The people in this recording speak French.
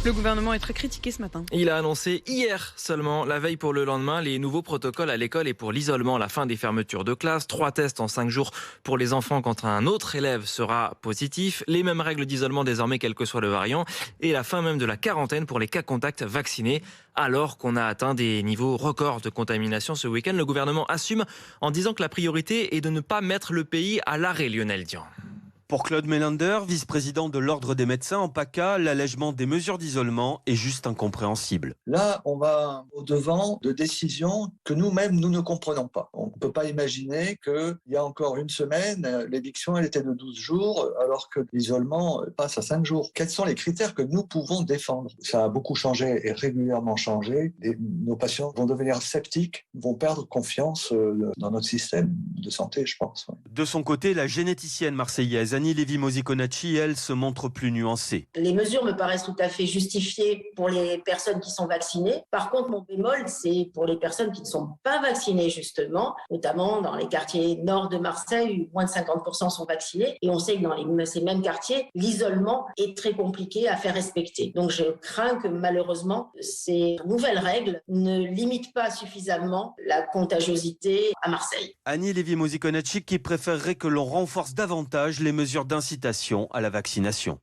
Le gouvernement est très critiqué ce matin. Il a annoncé hier seulement, la veille pour le lendemain, les nouveaux protocoles à l'école et pour l'isolement, la fin des fermetures de classe, 3 tests en 5 jours pour les enfants quand un autre élève sera positif, les mêmes règles d'isolement désormais quel que soit le variant et la fin même de la quarantaine pour les cas contacts vaccinés. Alors qu'on a atteint des niveaux records de contamination ce week-end, le gouvernement assume en disant que la priorité est de ne pas mettre le pays à l'arrêt, Lionel Dian. Pour Claude Melander, vice-président de l'Ordre des médecins en PACA, l'allègement des mesures d'isolement est juste incompréhensible. Là, on va au-devant de décisions que nous-mêmes, nous ne comprenons pas. On ne peut pas imaginer qu'il y a encore une semaine, l'éviction elle était de 12 jours, alors que l'isolement passe à 5 jours. Quels sont les critères que nous pouvons défendre ? Ça a beaucoup changé et régulièrement changé. Et nos patients vont devenir sceptiques, vont perdre confiance dans notre système de santé, je pense. De son côté, la généticienne marseillaise Annie Lévy-Mosiconacci, elle, se montre plus nuancée. Les mesures me paraissent tout à fait justifiées pour les personnes qui sont vaccinées. Par contre, mon bémol, c'est pour les personnes qui ne sont pas vaccinées, justement, notamment dans les quartiers nord de Marseille, où moins de 50% sont vaccinés. Et on sait que dans ces mêmes quartiers, l'isolement est très compliqué à faire respecter. Donc, je crains que malheureusement, ces nouvelles règles ne limitent pas suffisamment la contagiosité à Marseille. Annie Lévy-Mosiconacci qui préférerait que l'on renforce davantage les mesures d'incitation à la vaccination.